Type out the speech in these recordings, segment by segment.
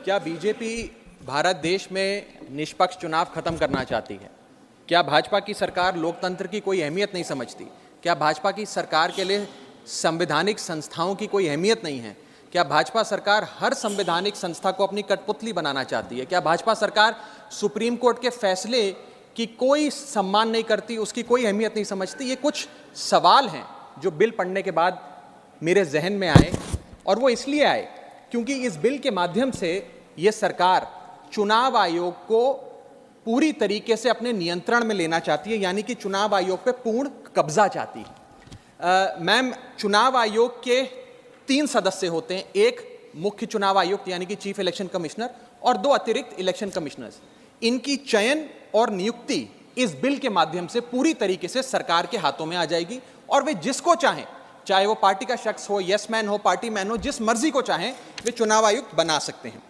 क्या बीजेपी भारत देश में निष्पक्ष चुनाव खत्म करना चाहती है? क्या भाजपा की सरकार लोकतंत्र की कोई अहमियत नहीं समझती? क्या भाजपा की सरकार के लिए संवैधानिक संस्थाओं की कोई अहमियत नहीं है? क्या भाजपा सरकार हर संवैधानिक संस्था को अपनी कठपुतली बनाना चाहती है? क्या भाजपा सरकार सुप्रीम कोर्ट के फैसले की कोई सम्मान नहीं करती, उसकी कोई अहमियत नहीं समझती? ये कुछ सवाल हैं जो बिल पढ़ने के बाद मेरे जहन में आए, और वो इसलिए आए क्योंकि इस बिल के माध्यम से ये सरकार चुनाव आयोग को पूरी तरीके से अपने नियंत्रण में लेना चाहती है, यानी कि चुनाव आयोग पे पूर्ण कब्जा चाहती है। मैम, चुनाव आयोग के 3 सदस्य होते हैं, एक मुख्य चुनाव आयुक्त यानी कि चीफ इलेक्शन कमिश्नर और 2 अतिरिक्त इलेक्शन कमिश्नर्स। इनकी चयन और नियुक्ति इस बिल के माध्यम से पूरी तरीके से सरकार के हाथों में आ जाएगी और वे जिसको चाहें, चाहे वो पार्टी का शख्स हो, यस मैन हो, पार्टी मैन हो, जिस मर्जी को चाहें वे चुनाव आयुक्त बना सकते हैं।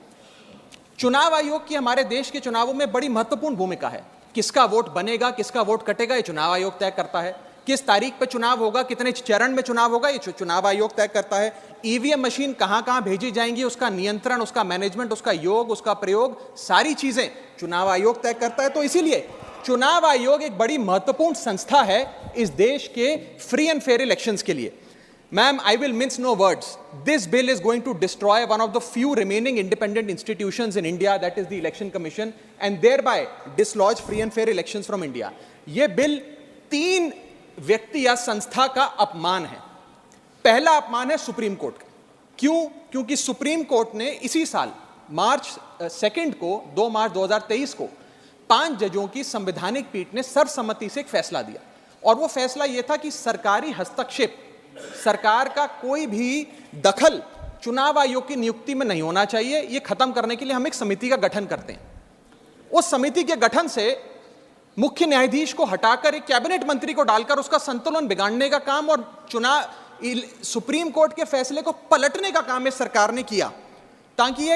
चुनाव आयोग की हमारे देश के चुनावों में बड़ी महत्वपूर्ण भूमिका है। किसका वोट बनेगा, किसका वोट कटेगा, ये चुनाव आयोग तय करता है। किस तारीख पर चुनाव होगा, कितने चरण में चुनाव होगा, ये चुनाव आयोग तय करता है। ईवीएम मशीन कहां कहां भेजी जाएंगी, उसका नियंत्रण, उसका मैनेजमेंट, उसका योग, उसका प्रयोग, सारी चीजें चुनाव आयोग तय करता है। तो इसीलिए चुनाव आयोग एक बड़ी महत्वपूर्ण संस्था है इस देश के फ्री एंड फेयर इलेक्शंस के लिए। Ma'am, I will mince no words. This bill is going to destroy one of the few remaining independent institutions in India, that is the Election Commission, and thereby dislodge free and fair elections from India. ये bill 3 व्यक्ति या संस्था का अपमान है। पहला अपमान है सुप्रीम कोर्ट का। क्यों? क्योंकि सुप्रीम कोर्ट ने इसी साल मार्च 2 को 2 मार्च 2023 को 5 जजों की संवैधानिक पीठ ने सर्वसम्मति से एक फैसला दिया, और वो फैसला ये था कि सरकारी हस्तक्षेप, सरकार का कोई भी दखल चुनाव आयोग की नियुक्ति में नहीं होना चाहिए। यह खत्म करने के लिए हम एक समिति का गठन करते हैं। उस समिति के गठन से मुख्य न्यायाधीश को हटाकर एक कैबिनेट मंत्री को डालकर उसका संतुलन बिगाड़ने का काम और सुप्रीम कोर्ट के फैसले को पलटने का काम इस सरकार ने किया, ताकि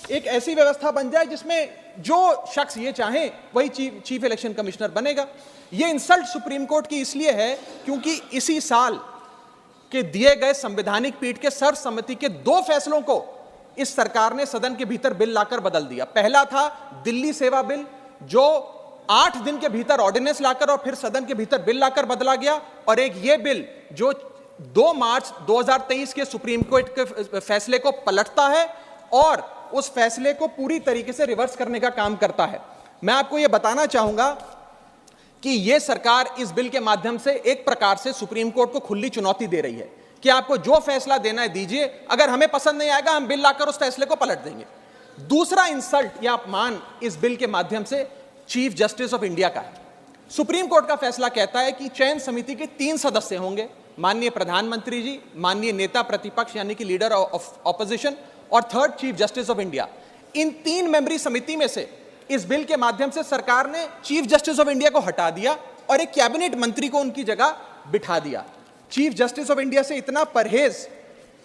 एक ऐसी व्यवस्था बन जाए जिसमें जो शख्स ये चाहे वही चीफ इलेक्शन कमिश्नर बनेगा। यह इंसल्ट सुप्रीम कोर्ट की इसलिए है क्योंकि इसी साल के दिए गए संवैधानिक पीठ के सर्वसम्मति के 2 फैसलों को इस सरकार ने सदन के भीतर बिल लाकर बदल दिया। पहला था दिल्ली सेवा बिल, जो 8 दिन के भीतर ऑर्डिनेंस लाकर और फिर सदन के भीतर बिल लाकर बदला गया, और एक ये बिल जो 2 मार्च 2023 के सुप्रीम कोर्ट के फैसले को पलटता है और उस फैसले को पूरी तरीके से रिवर्स करने का काम करता है। मैं आपको यह बताना चाहूंगा कि यह सरकार इस बिल के माध्यम से एक प्रकार से सुप्रीम कोर्ट को खुली चुनौती दे रही है कि आपको जो फैसला देना है दीजिए, अगर हमें पसंद नहीं आएगा हम बिल लाकर उस फैसले को पलट देंगे। दूसरा इंसल्ट या अपमान इस बिल के माध्यम से चीफ जस्टिस ऑफ इंडिया का है। सुप्रीम कोर्ट का फैसला कहता है कि चयन समिति के 3 सदस्य होंगे, माननीय प्रधानमंत्री जी, माननीय नेता प्रतिपक्ष यानी कि लीडर ऑफ ऑपोजिशन, और 3rd chief justice of India. इन 3 मेंबरी समिति में से इस बिल के माध्यम से सरकार ने चीफ जस्टिस ऑफ इंडिया को हटा दिया और एक कैबिनेट मंत्री को उनकी जगह बिठा दिया। चीफ जस्टिस ऑफ इंडिया से इतना परहेज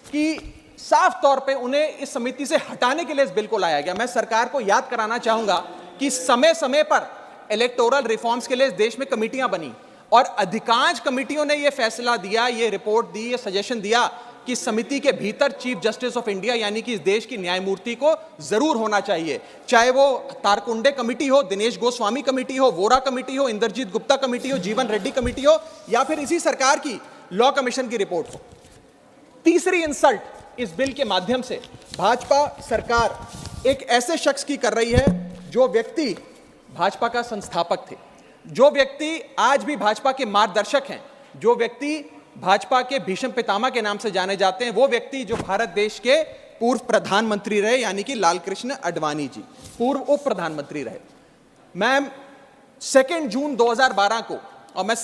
कि साफ तौर पे उन्हें इस समिति से हटाने के लिए इस बिल को लाया गया। मैं सरकार को याद कराना चाहूंगा कि समय समय पर इलेक्टोरल रिफॉर्म्स के लिए इस देश में कमेटियां बनी और अधिकांश कमेटियों ने यह फैसला दिया, यह रिपोर्ट दी, यह सजेशन दिया कि समिति के भीतर चीफ जस्टिस ऑफ इंडिया यानी कि इस देश की न्यायमूर्ति को जरूर होना चाहिए। चाहे वो तारकुंडे कमेटी हो, दिनेश गोस्वामी कमेटी हो, वोरा कमेटी हो, इंद्रजीत गुप्ता कमेटी हो, जीवन रेड्डी कमेटी हो, या फिर इसी सरकार की लॉ कमीशन की रिपोर्ट हो। तीसरी इंसल्ट इस बिल के माध्यम से भाजपा सरकार एक ऐसे शख्स की कर रही है जो व्यक्ति भाजपा का संस्थापक थे, जो व्यक्ति आज भी भाजपा के मार्गदर्शक हैं, जो व्यक्ति भाजपा के भीष्म पितामह के नाम से जाने जाते हैं, वो व्यक्ति जो भारत देश के पूर्व प्रधानमंत्री रहे यानी कि लाल कृष्ण आडवाणी जी, पूर्व उप प्रधानमंत्री रहे। मैम, 2 जून 2012 को, और मैं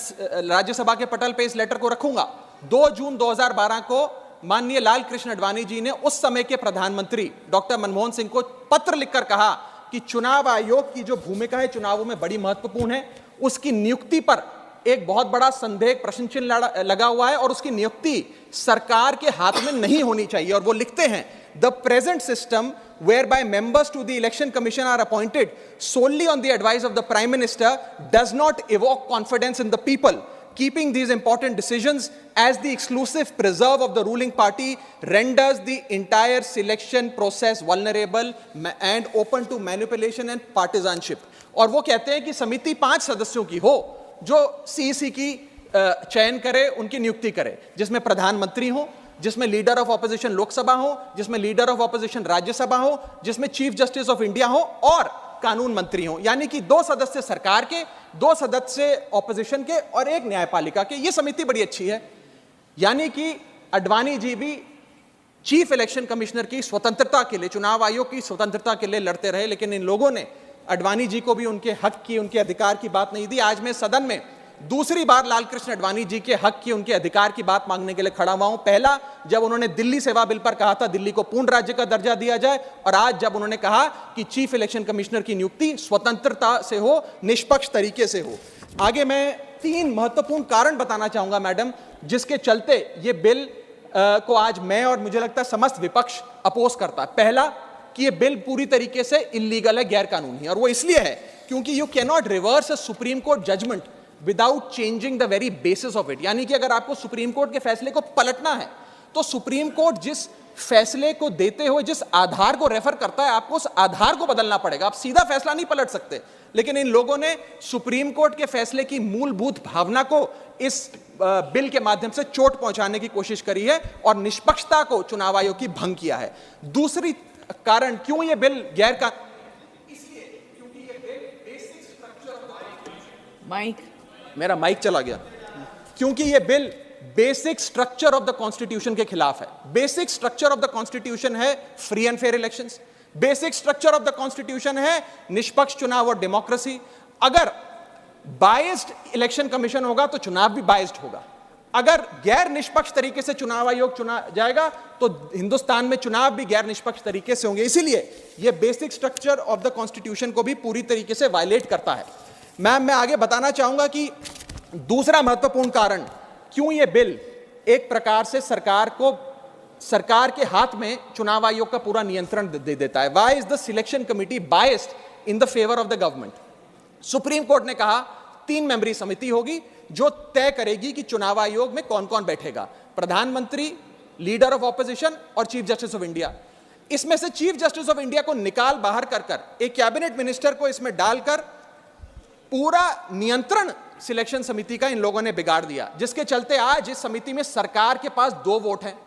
राज्यसभा के पटल पे इस लेटर को रखूंगा, 2 जून 2012 को माननीय लाल कृष्ण आडवाणी जी ने उस समय के प्रधानमंत्री डॉक्टर मनमोहन सिंह को पत्र लिखकर कहा कि चुनाव आयोग की जो भूमिका है चुनावों में बड़ी महत्वपूर्ण है, उसकी नियुक्ति पर एक बहुत बड़ा संदेह, प्रश्न चिन्ह लगा हुआ है और उसकी नियुक्ति सरकार के हाथ में नहीं होनी चाहिए। और वो लिखते हैं, the present system whereby members to the election commission are appointed solely on the advice of the prime minister does not evoke confidence in the people. keeping these important decisions as the exclusive preserve of the ruling party renders the entire selection process vulnerable and open to manipulation and partisanship. और वो कहते हैं कि समिति 5 सदस्यों की हो जो सीईसी की चयन करे, उनकी नियुक्ति करे, जिसमें प्रधानमंत्री हो, जिसमें लीडर ऑफ ऑपोजिशन लोकसभा हो, जिसमें लीडर ऑफ ऑपोजिशन राज्यसभा हो, जिसमें चीफ जस्टिस ऑफ इंडिया हो और कानून मंत्री हो। यानी कि 2 सदस्य सरकार के, 2 सदस्य ऑपोजिशन के और 1 न्यायपालिका के। ये समिति बड़ी अच्छी है। यानी कि अडवाणी जी भी चीफ इलेक्शन कमिश्नर की स्वतंत्रता के लिए, चुनाव आयोग की स्वतंत्रता के लिए लड़ते रहे, लेकिन इन लोगों ने अडवाणी जी को भी उनके हक की, उनके अधिकार की बात नहीं दी। आज मैं सदन में दूसरी बार लालकृष्ण अडवाणी जी के हक की, उनके अधिकार की बात मांगने के लिए खड़ा हुआ हूं। पहला जब उन्होंने दिल्ली सेवा बिल पर कहा था दिल्ली को पूर्ण राज्य का दर्जा दिया जाए, और आज जब उन्होंने कहा कि चीफ इलेक्शन कमिश्नर की नियुक्ति स्वतंत्रता से हो, निष्पक्ष तरीके से हो। आगे मैं 3 महत्वपूर्ण कारण बताना चाहूंगा मैडम, जिसके चलते ये बिल को आज मैं और मुझे लगता है समस्त विपक्ष अपोज करता है। पहला कि ये बिल पूरी तरीके से इलीगल है, गैर कानूनी है, और वो इसलिए है क्योंकि you can not reverse a Supreme Court judgment without changing the very basis of it. यानी कि अगर आपको सुप्रीम कोर्ट के फैसले को पलटना है तो सुप्रीम कोर्ट जिस फैसले को देते हुए जिस आधार को रेफर करता है, आपको उस आधार को बदलना पड़ेगा। आप सीधा फैसला नहीं पलट सकते। लेकिन इन लोगों ने सुप्रीम कोर्ट के फैसले की मूलभूत भावना को इस बिल के माध्यम से चोट पहुंचाने की कोशिश करी है और निष्पक्षता को चुनाव आयोग की भंग किया है। दूसरी कारण क्यों ये बिल गैर का, इसलिए क्योंकि ये बिल बेसिक स्ट्रक्चर, मेरा माइक चला गया, क्योंकि ये bill basic structure of the constitution के खिलाफ है। Basic structure of the constitution है free and fair elections, basic structure of the constitution है निष्पक्ष चुनाव और डेमोक्रेसी। अगर बायस्ड इलेक्शन कमीशन होगा तो चुनाव भी बायस्ड होगा। अगर गैर निष्पक्ष तरीके से चुनाव आयोग चुना जाएगा तो हिंदुस्तान में चुनाव भी गैर निष्पक्ष तरीके से होंगे। इसीलिए यह basic structure of the constitution को भी पूरी तरीके से वायलेट करता है। मैं आगे बताना चाहूंगा कि दूसरा महत्वपूर्ण कारण क्यों यह बिल एक प्रकार से सरकार के हाथ में चुनाव आयोग का पूरा नियंत्रण दे देता है। Why is the selection committee biased in the favour of the government? Supreme court ने कहा 3 मेंबरी समिति होगी जो तय करेगी कि चुनाव आयोग में कौन कौन बैठेगा, प्रधानमंत्री, लीडर ऑफ ऑपोजिशन और चीफ जस्टिस ऑफ इंडिया। इसमें से चीफ जस्टिस ऑफ इंडिया को निकाल बाहर कर एक कैबिनेट मिनिस्टर को इसमें डालकर पूरा नियंत्रण सिलेक्शन समिति का इन लोगों ने बिगाड़ दिया, जिसके चलते आज इस समिति में सरकार के पास 2 वोट हैं।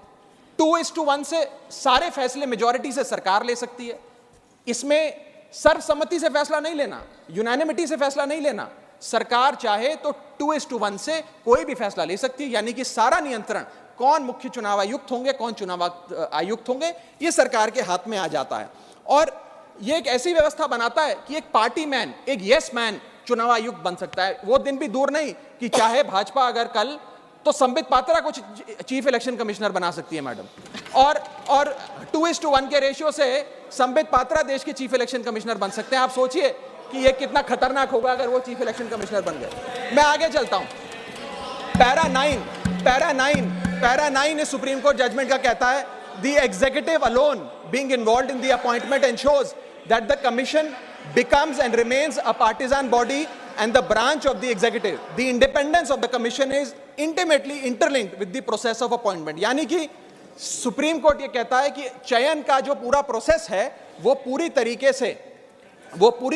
2:1 से सारे फैसले मेजॉरिटी से सरकार ले सकती है। इसमें सर्वसम्मति से फैसला नहीं लेना, यूनानिमिटी से फैसला नहीं लेना। सरकार चाहे तो 2:1 से कोई भी फैसला ले सकती है। यानी कि सारा नियंत्रण, कौन मुख्य चुनाव आयुक्त होंगे, कौन चुनाव आयुक्त होंगे, यह सरकार के हाथ में आ जाता है। और यह एक ऐसी व्यवस्था बनाता है कि एक पार्टी मैन, एक यस मैन चुनाव आयुक्त बन सकता है। वो दिन भी दूर नहीं कि चाहे भाजपा अगर कल तो संबित पात्रा को चीफ इलेक्शन कमिश्नर बना सकती है मैडम, और 2:1 के रेशियो से संबित पात्रा देश के चीफ इलेक्शन कमिश्नर बन सकते हैं। आप सोचिए कि यह कितना खतरनाक होगा अगर वो चीफ इलेक्शन कमिश्नर बन गए। मैं आगे चलता हूं। पैरा 9 इस सुप्रीम कोर्ट जजमेंट का कहता है, the executive alone being involved in the appointment ensures that the commission becomes and remains a partisan body and the branch of the executive. The independence of the commission is intimately interlinked with the process of appointment. यानी कि supreme court ये कहता है कि चयन का जो पूरा प्रोसेस है वो पूरी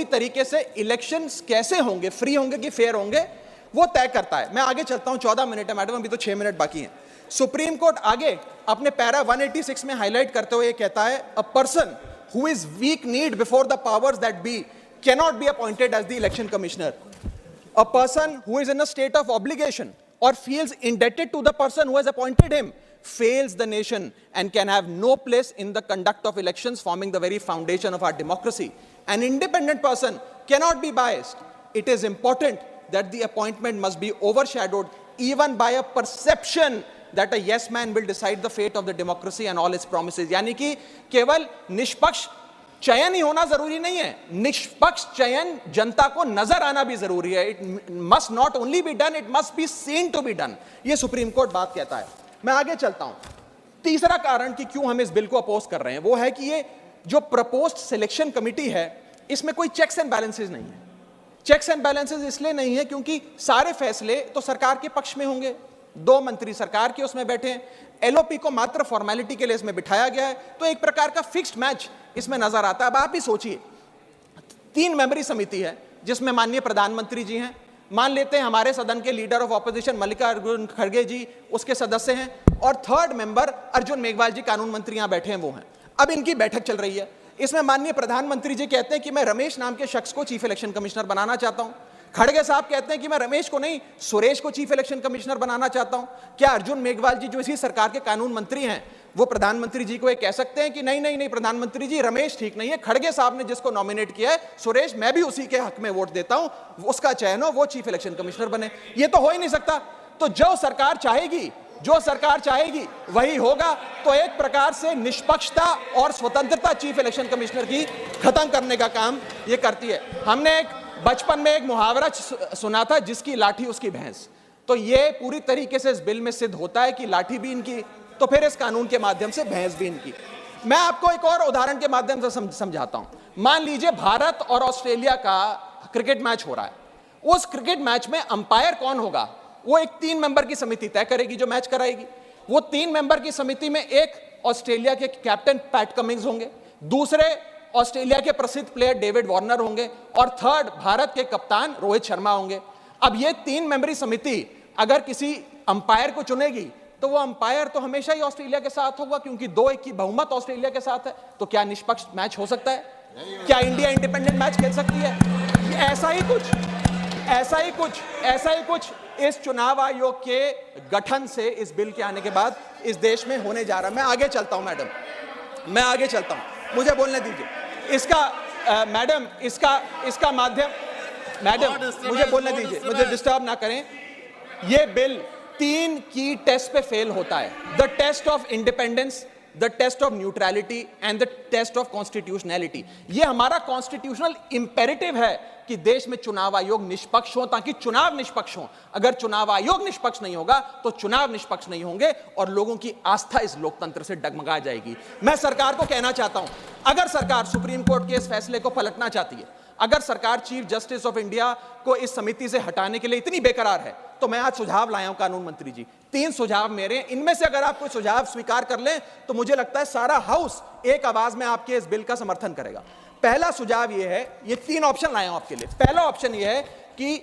तरीके से इलेक्शंस कैसे होंगे, फ्री होंगे कि फेयर होंगे, वो तय करता है। मैं आगे चलता हूं, 14 मिनट है मैडम, अभी तो 6 मिनट बाकी हैं। सुप्रीम कोर्ट आगे अपने पैरा 186 में हाईलाइट करते हुए कहता है, a person who is weak kneed before the powers that be cannot be appointed as the election commissioner. A person who is in a state of obligation or feels indebted to the person who has appointed him fails the nation and can have no place in the conduct of elections, forming the very foundation of our democracy. An independent person cannot be biased. It is important that the appointment must be overshadowed even by a perception that a yes man will decide the fate of the democracy and all its promises. यानी कि केवल निष्पक्ष चयन ही होना जरूरी नहीं है, निष्पक्ष चयन जनता को नजर आना भी जरूरी है। It must not only be done, it must be seen to be done. ये सुप्रीम कोर्ट बात कहता है। मैं आगे चलता हूं। तीसरा कारण कि क्यों हम इस बिल को अपोज कर रहे हैं वो है कि ये जो प्रपोज्ड सिलेक्शन कमिटी है इसमें कोई चेक्स एंड बैलेंसेस नहीं है। चेक्स एंड बैलेंसेस इसलिए नहीं है क्योंकि सारे फैसले तो सरकार के पक्ष में होंगे, 2 मंत्री सरकार के उसमें बैठे हैं, एलओपी को मात्र फॉर्मेलिटी के लिए इसमें बिठाया गया है, तो एक प्रकार का फिक्स्ड मैच इसमें नजर आता है। अब आप ही सोचिए, 3 मेंबरी समिति है जिसमें माननीय प्रधानमंत्री जी हैं, मान लेते हैं हमारे सदन के लीडर ऑफ ऑपोजिशन मल्लिकार्जुन खड़गे जी उसके सदस्य हैं, और 3rd मेंबर अर्जुन मेघवाल जी कानून मंत्री यहां बैठे हैं वो हैं। अब इनकी बैठक चल रही है, इसमें माननीय प्रधानमंत्री जी कहते हैं कि मैं रमेश नाम के शख्स को चीफ इलेक्शन कमिश्नर बनाना चाहता हूं। खड़गे साहब कहते हैं कि मैं रमेश को नहीं सुरेश को चीफ इलेक्शन कमिश्नर बनाना चाहता हूं। क्या अर्जुन मेघवाल जी जो इसी सरकार के कानून मंत्री हैं वो प्रधानमंत्री जी को ये कह सकते हैं कि नहीं नहीं नहीं प्रधानमंत्री जी रमेश ठीक नहीं है, खड़गे साहब ने जिसको नॉमिनेट किया है सुरेश, मैं भी उसी के हक में वोट देता हूं, उसका चयन हो, वो चीफ इलेक्शन कमिश्नर बने? ये तो हो ही नहीं सकता। तो जो सरकार चाहेगी वही होगा। तो एक प्रकार से निष्पक्षता और स्वतंत्रता चीफ इलेक्शन कमिश्नर की खत्म करने का काम ये करती है। हमने एक बचपन में एक मुहावरा सुना था, जिसकी लाठी उसकी भैंस। तो ये पूरी तरीके से इस बिल में सिद्ध होता है कि लाठी भी इनकी, तो फिर इस कानून के माध्यम से भैंस भी इनकी। मैं आपको एक और उदाहरण के माध्यम से समझाता हूं। मान लीजिए भारत और ऑस्ट्रेलिया का क्रिकेट मैच हो रहा है, उस क्रिकेट मैच में अंपायर कौन होगा वो एक 3 मेंबर की समिति तय करेगी जो मैच कराएगी। वो 3 मेंबर की समिति में एक ऑस्ट्रेलिया के कैप्टन पैट कमिंग्स होंगे, दूसरे ऑस्ट्रेलिया के प्रसिद्ध प्लेयर डेविड वार्नर होंगे, और 3rd भारत के कप्तान रोहित शर्मा होंगे। अब ये 3 मेंबरी समिति अगर किसी अंपायर को चुनेगी तो वो अंपायर तो हमेशा ही ऑस्ट्रेलिया के साथ होगा, क्योंकि 2-1 की बहुमत ऑस्ट्रेलिया के साथ है। तो क्या निष्पक्ष मैच हो सकता है? क्या इंडिया इंडिपेंडेंट मैच खेल सकती है? ऐसा ही कुछ इस चुनाव आयोग के गठन से, इस बिल के आने के बाद इस देश में होने जा रहा है। मैं आगे चलता हूं मैडम, मुझे बोलने दीजिए। इसका माध्यम, मैडम मुझे बोलने दीजिए, मुझे डिस्टर्ब ना करें। यह बिल 3 की टेस्ट पे फेल होता है, the test of independence, the test of neutrality and the test of constitutionality. यह हमारा कॉन्स्टिट्यूशनल इंपेरेटिव है कि देश में चुनाव आयोग निष्पक्ष हो, ताकि चुनाव निष्पक्ष हो। अगर चुनाव आयोग निष्पक्ष नहीं होगा तो चुनाव निष्पक्ष नहीं होंगे और लोगों की आस्था इस लोकतंत्र से डगमगा जाएगी। मैं सरकार को कहना चाहता हूं, अगर सरकार सुप्रीम कोर्ट के इस फैसले को पलटना चाहती है, अगर सरकार चीफ जस्टिस ऑफ इंडिया को इस समिति से हटाने के लिए इतनी बेकरार है, तो मैं आज सुझाव लाया हूं कानून मंत्री जी। 3 सुझाव मेरे, इनमें से अगर आप कोई सुझाव स्वीकार कर लें तो मुझे लगता है सारा हाउस एक आवाज में आपके इस बिल का समर्थन करेगा। पहला सुझाव यह है, ये 3 ऑप्शन लाया हूं आपके लिए। पहला ऑप्शन यह है कि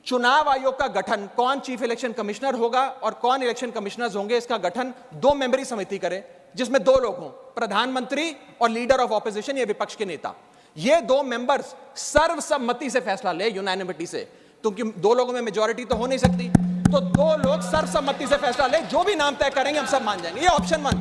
चुनाव आयोग का गठन, कौन चीफ इलेक्शन कमिश्नर होगा और कौन इलेक्शन कमिश्नर्स होंगे, इसका गठन 2 मेंबरी समिति करे, जिसमें 2 लोग हों, प्रधानमंत्री और लीडर ऑफ ऑपोजिशन, ये विपक्ष के नेता। ये 2 मेंबर्स सर्वसम्मति से फैसला ले, यूनानिमिटी से, क्योंकि 2 लोगों में मेजॉरिटी तो हो नहीं सकती, तो 2 लोग सर्वसम्मति से फैसला ले, जो भी नाम तय करेंगे हम सब मान जाएंगे। ये ऑप्शन 1।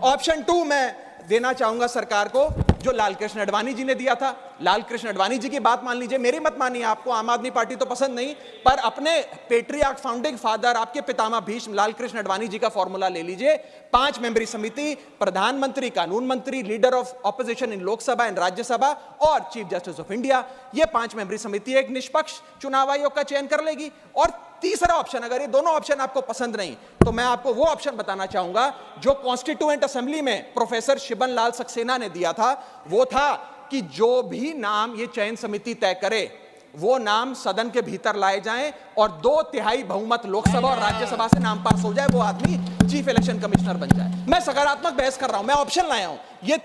ऑप्शन 2 मैं देना चाहूंगा सरकार को, जो लालकृष्ण अडवाणी जी ने दिया था। लालकृष्ण अडवाणी जी की बात मान लीजिए, मेरी मत मानिए, आपको आम आदमी पार्टी तो पसंद नहीं, पर अपने पेट्रियार्क फाउंडिंग फादर, आपके पितामह भीष्म लालकृष्ण अडवाणी जी का फॉर्मूला ले लीजिए। 5 मेंबरी समिति, प्रधानमंत्री, कानून मंत्री, leader of opposition in Lok Sabha and Rajya Sabha और चीफ जस्टिस ऑफ इंडिया। ये 5 मेंबरी समिति एक निष्पक्ष चुनाव आयोग का चयन कर लेगी। और तीसरा ऑप्शन, अगर ये दोनों ऑप्शन आपको पसंद नहीं, तो मैं आपको वो ऑप्शन बताना चाहूंगा जो कॉन्स्टिट्यूएंट असेंबली में प्रोफेसर शिबन लाल सक्सेना ने दिया था। वो था कि जो भी नाम ये चयन समिति तय करे, वो नाम सदन के भीतर लाए जाएं और 2/3 बहुमत लोकसभा और राज्यसभा से नाम पास हो जाए, वो आदमी चीफ इलेक्शन कमिश्नर बन जाए। मैं सकारात्मक बहस कर रहा हूं, मैं ऑप्शन लाया हूं। ये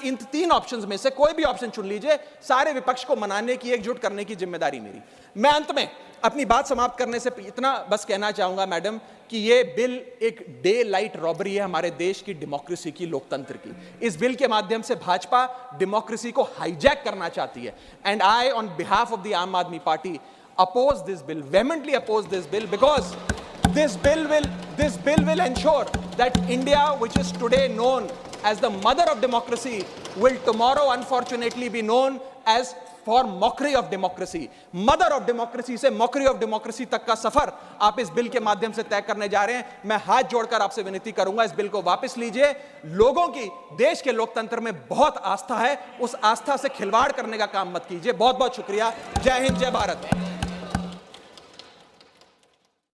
इन 3 ऑप्शंस में से कोई भी ऑप्शन चुन लीजिए, सारे विपक्ष को मनाने की, एकजुट करने की जिम्मेदारी मेरी। मैं अंत में अपनी बात समाप्त करने से इतना बस कहना चाहूंगा मैडम, कि ये बिल एक डे लाइट रॉबरी है हमारे देश की डेमोक्रेसी की, लोकतंत्र की। इस बिल के माध्यम से भाजपा डेमोक्रेसी को हाईजैक करना चाहती है। And I on behalf of the आम आदमी party oppose this bill, vehemently oppose this bill, because this bill will ensure that India, which is today known as the mother of democracy, will tomorrow unfortunately be known as for mockery of democracy. Mother of democracy से mockery of democracy तक का सफर आप इस bill के माध्यम से तय करने जा रहे हैं। मैं हाथ जोड़कर आपसे विनती करूंगा, इस बिल को वापस लीजिए। लोगों की देश के लोकतंत्र में बहुत आस्था है, उस आस्था से खिलवाड़ करने का काम मत कीजिए। बहुत बहुत शुक्रिया। जय हिंद, जय भारत।